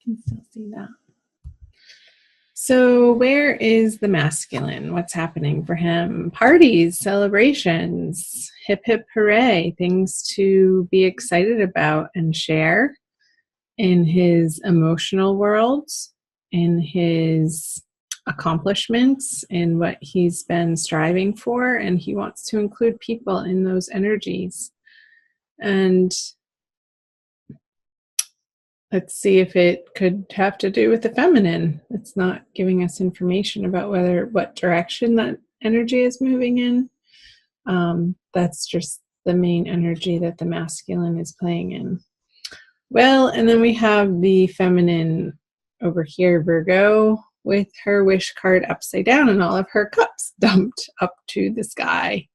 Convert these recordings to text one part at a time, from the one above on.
can still see that. So where is the masculine? What's happening for him? Parties, celebrations, hip hip hooray, things to be excited about and share in his emotional world, in his accomplishments, in what he's been striving for, and he wants to include people in those energies. And let's see if it could have to do with the feminine. It's not giving us information about what direction that energy is moving in. That's just the main energy that the masculine is playing in. Well, and then we have the feminine over here, Virgo, with her wish card upside down and all of her cups dumped up to the sky.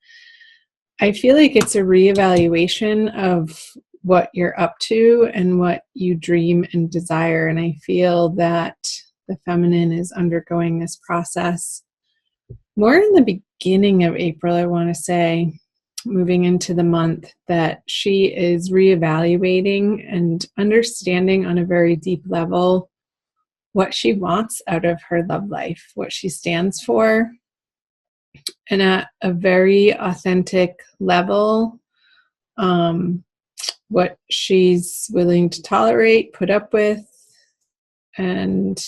I feel like it's a reevaluation of what you're up to and what you dream and desire. And I feel that the feminine is undergoing this process more in the beginning of April, I want to say, moving into the month, that she is reevaluating and understanding on a very deep level what she wants out of her love life, what she stands for, and at a very authentic level, what she's willing to tolerate, put up with, and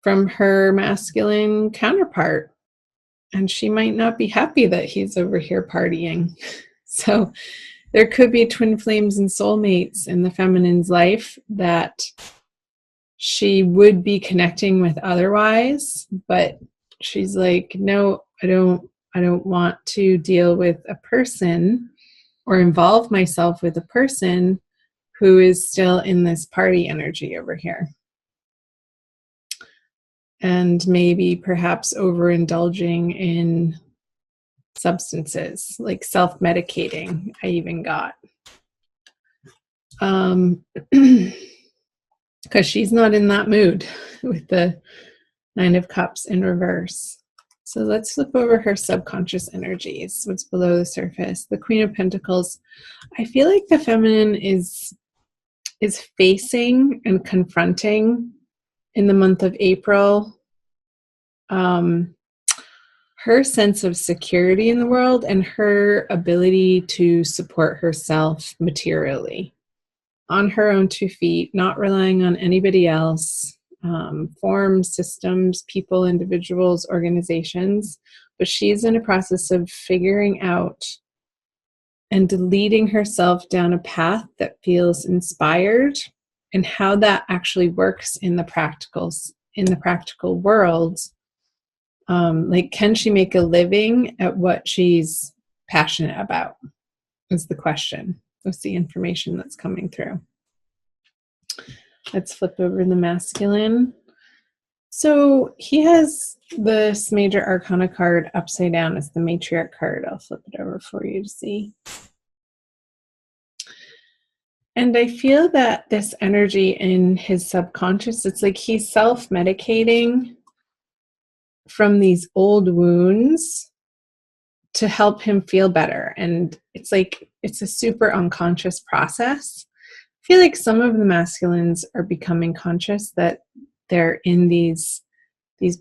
from her masculine counterpart. And she might not be happy that he's over here partying. So there could be twin flames and soulmates in the feminine's life that she would be connecting with otherwise, but she's like, no, I don't want to deal with a person or involve myself with a person who is still in this party energy over here. And maybe perhaps overindulging in substances, like self-medicating, I even got. Because she's not in that mood with the Nine of Cups in reverse. So let's flip over her subconscious energies, what's below the surface. The Queen of Pentacles. I feel like the feminine is facing and confronting in the month of April her sense of security in the world and her ability to support herself materially on her own 2 feet, not relying on anybody else, forms, systems, people, individuals, organizations. But she's in a process of figuring out and leading herself down a path that feels inspired, and how that actually works in the practical world. Like, can she make a living at what she's passionate about is the question. That's the information that's coming through. Let's flip over the masculine. So he has this major arcana card upside down as the matriarch card. I'll flip it over for you to see. And I feel that this energy in his subconscious, it's like he's self-medicating from these old wounds to help him feel better. And it's like, it's a super unconscious process. I feel like some of the masculines are becoming conscious that they're in these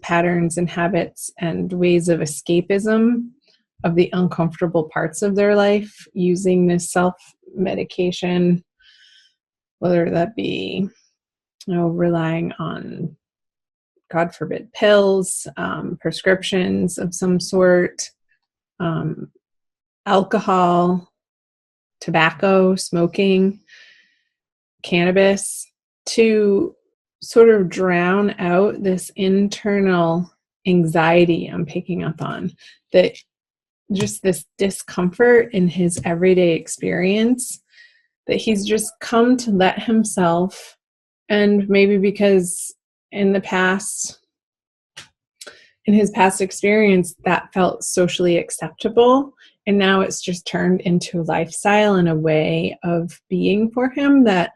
patterns and habits and ways of escapism of the uncomfortable parts of their life, using this self-medication, whether that be, relying on, God forbid, pills, prescriptions of some sort, alcohol, tobacco, smoking, cannabis, to sort of drown out this internal anxiety I'm picking up on, that just this discomfort in his everyday experience that he's just come to let himself, and maybe because in his past experience that felt socially acceptable, and now it's just turned into a lifestyle and a way of being for him that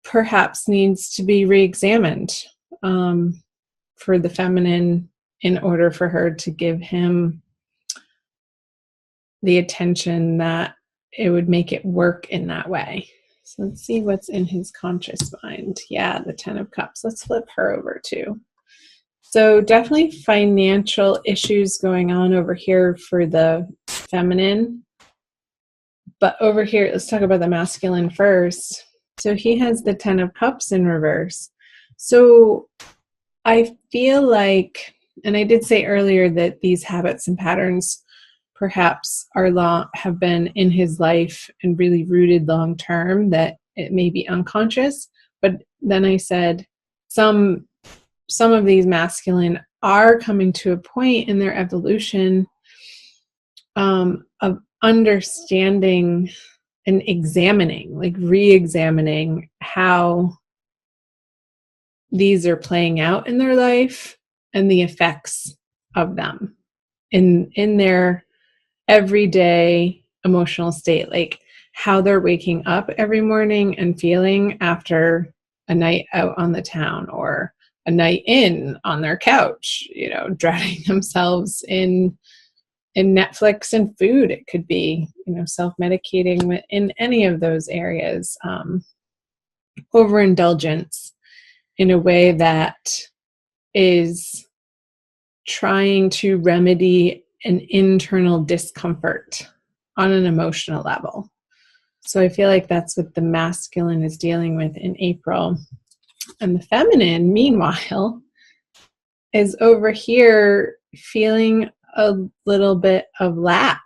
perhaps needs to be re-examined for the feminine, in order for her to give him the attention that it would make it work in that way. So let's see what's in his conscious mind. Yeah, the 10 of Cups. Let's flip her over too. So definitely financial issues going on over here for the feminine. But over here, let's talk about the masculine first. So he has the 10 of Cups in reverse. So I feel like, and I did say earlier that these habits and patterns perhaps have been in his life and really rooted long term, that it may be unconscious. But then I said some of these masculine are coming to a point in their evolution of understanding and examining, like re-examining how these are playing out in their life and the effects of them in their everyday emotional state, like how they're waking up every morning and feeling after a night out on the town or a night in on their couch, drowning themselves in Netflix and food. It could be, self-medicating in any of those areas, overindulgence in a way that is trying to remedy an internal discomfort on an emotional level. So I feel like that's what the masculine is dealing with in April. And the feminine, meanwhile, is over here feeling a little bit of lack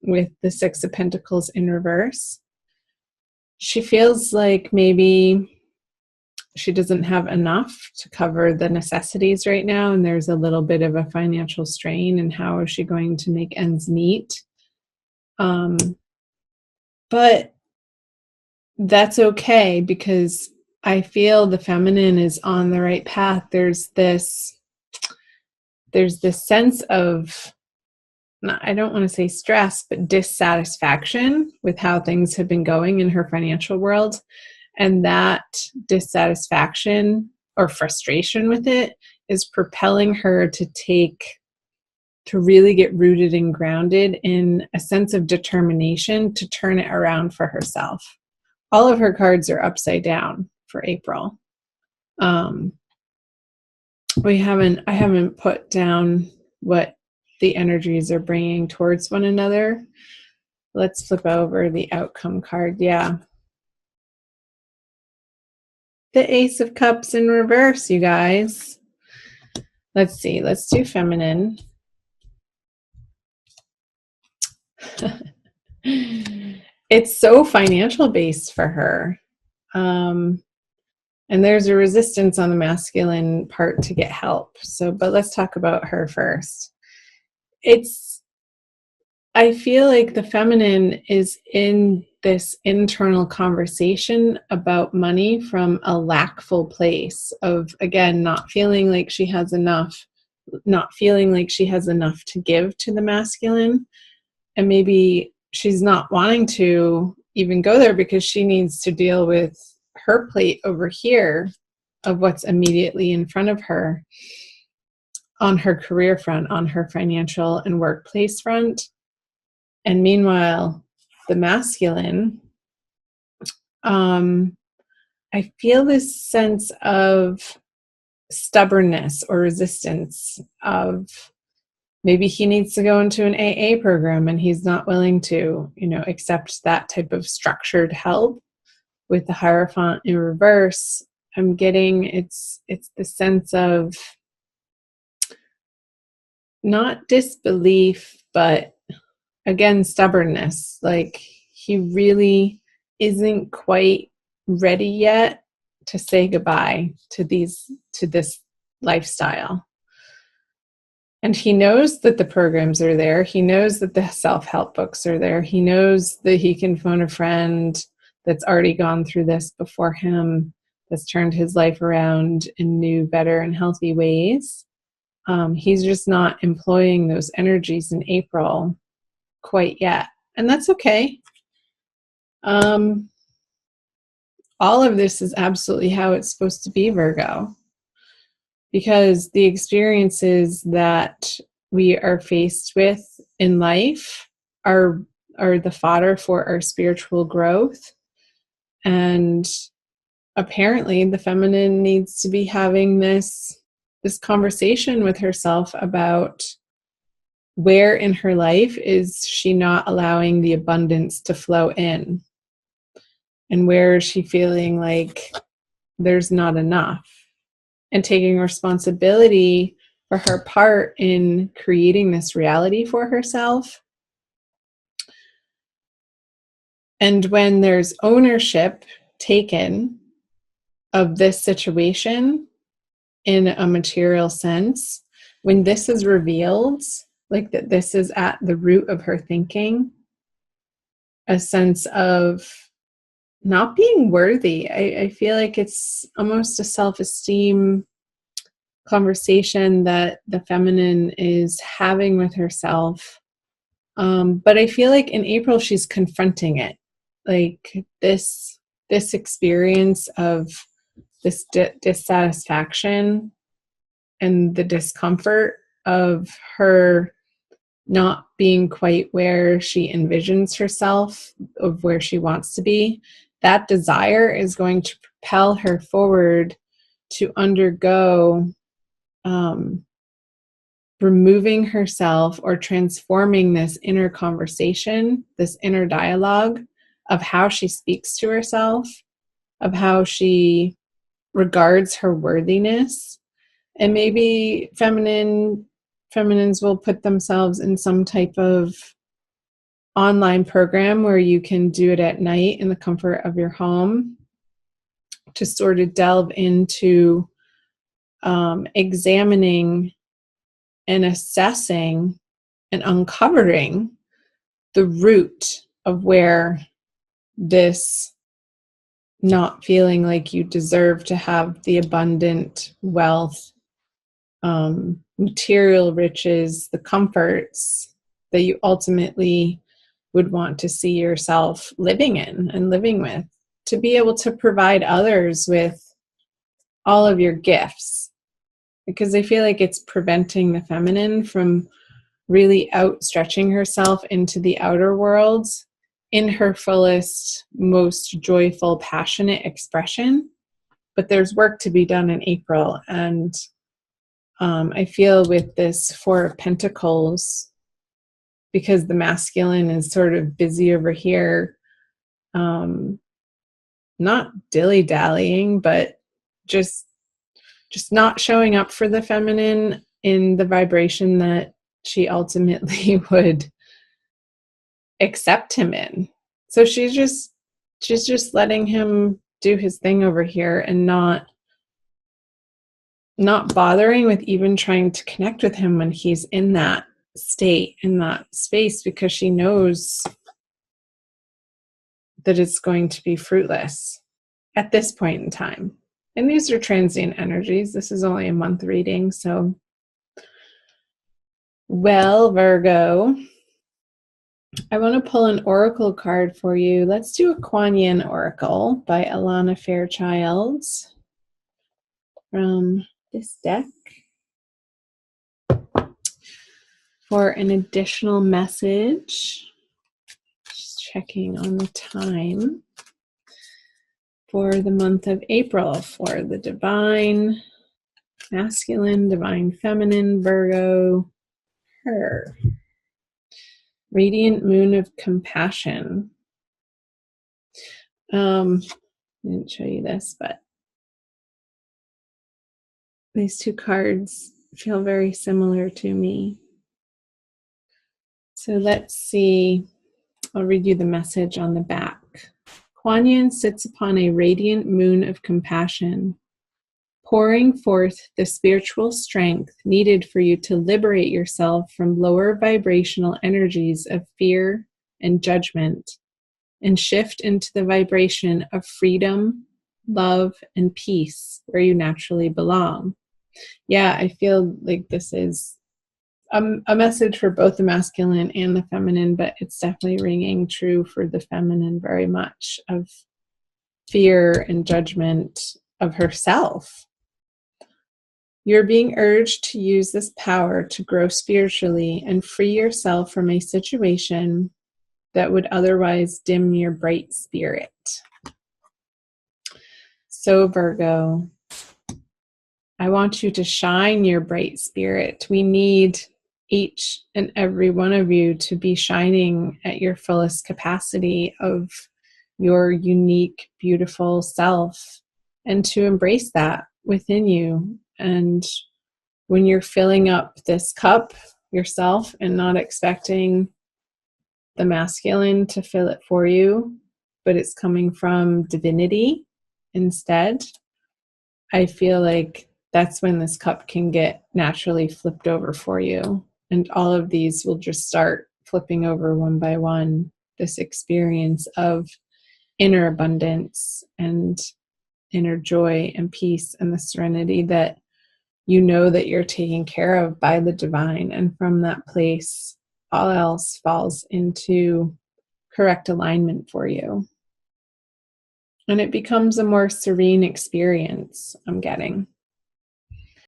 with the 6 of Pentacles in reverse. She feels like maybe she doesn't have enough to cover the necessities right now, and there's a little bit of a financial strain, and how is she going to make ends meet? But that's okay, because I feel the feminine is on the right path. There's this sense of, I don't want to say stress, but dissatisfaction with how things have been going in her financial world. And that dissatisfaction or frustration with it is propelling her to really get rooted and grounded in a sense of determination to turn it around for herself. All of her cards are upside down for April. I haven't put down what the energies are bringing towards one another. Let's flip over the outcome card. Yeah. The Ace of Cups in reverse, you guys. Let's see. Let's do feminine. It's so financial based for her. And there's a resistance on the masculine part to get help. But let's talk about her first. I feel like the feminine is in this internal conversation about money from a lackful place of, again, not feeling like she has enough to give to the masculine. And maybe she's not wanting to even go there because she needs to deal with her plate over here of what's immediately in front of her on her career front, on her financial and workplace front. And meanwhile, the masculine, I feel this sense of stubbornness or resistance of maybe he needs to go into an AA program and he's not willing to, accept that type of structured help. With the Hierophant in reverse, I'm getting it's the sense of not disbelief, but again, stubbornness. Like he really isn't quite ready yet to say goodbye to this lifestyle. And he knows that the programs are there. He knows that the self-help books are there. He knows that he can phone a friend that's already gone through this before him, that's turned his life around in new, better, and healthy ways. He's just not employing those energies in April quite yet. And that's okay. All of this is absolutely how it's supposed to be, Virgo. Because the experiences that we are faced with in life are the fodder for our spiritual growth. And apparently the feminine needs to be having this conversation with herself about where in her life is she not allowing the abundance to flow in, and where is she feeling like there's not enough, and taking responsibility for her part in creating this reality for herself. And when there's ownership taken of this situation in a material sense, when this is revealed, like that this is at the root of her thinking, a sense of not being worthy. I feel like it's almost a self-esteem conversation that the feminine is having with herself. But I feel like in April, she's confronting it. Like this experience of this dissatisfaction and the discomfort of her not being quite where she envisions herself, of where she wants to be, that desire is going to propel her forward to undergo removing herself or transforming this inner conversation, this inner dialogue of how she speaks to herself, of how she regards her worthiness. And maybe feminines will put themselves in some type of online program where you can do it at night in the comfort of your home to sort of delve into examining and assessing and uncovering the root of where this not feeling like you deserve to have the abundant wealth, material riches, the comforts that you ultimately would want to see yourself living in and living with, to be able to provide others with all of your gifts. Because I feel like it's preventing the feminine from really outstretching herself into the outer world in her fullest, most joyful, passionate expression. But there's work to be done in April. And I feel with this Four of Pentacles, because the masculine is sort of busy over here, not dilly-dallying, but just not showing up for the feminine in the vibration that she ultimately would accept him in. So she's just letting him do his thing over here and not bothering with even trying to connect with him when he's in that state, in that space, because she knows that it's going to be fruitless at this point in time. And these are transient energies. This is only a month reading. So, well, Virgo, I want to pull an oracle card for you. Let's do a Kuan Yin oracle by Alana Fairchild from this deck for an additional message. Just checking on the time for the month of April for the divine masculine, divine feminine, Virgo, her. Radiant moon of compassion. I didn't show you this, but these two cards feel very similar to me. So let's see. I'll read you the message on the back. Kuan Yin sits upon a radiant moon of compassion, pouring forth the spiritual strength needed for you to liberate yourself from lower vibrational energies of fear and judgment, and shift into the vibration of freedom, love, and peace where you naturally belong. Yeah, I feel like this is a message for both the masculine and the feminine, but it's definitely ringing true for the feminine very much, of fear and judgment of herself. You're being urged to use this power to grow spiritually and free yourself from a situation that would otherwise dim your bright spirit. So, Virgo, I want you to shine your bright spirit. We need each and every one of you to be shining at your fullest capacity of your unique, beautiful self, and to embrace that within you. And when you're filling up this cup yourself and not expecting the masculine to fill it for you, but it's coming from divinity instead, I feel like that's when this cup can get naturally flipped over for you. And all of these will just start flipping over one by one. This experience of inner abundance and inner joy and peace and the serenity that you know that you're taken care of by the divine. And from that place, all else falls into correct alignment for you. And it becomes a more serene experience, I'm getting.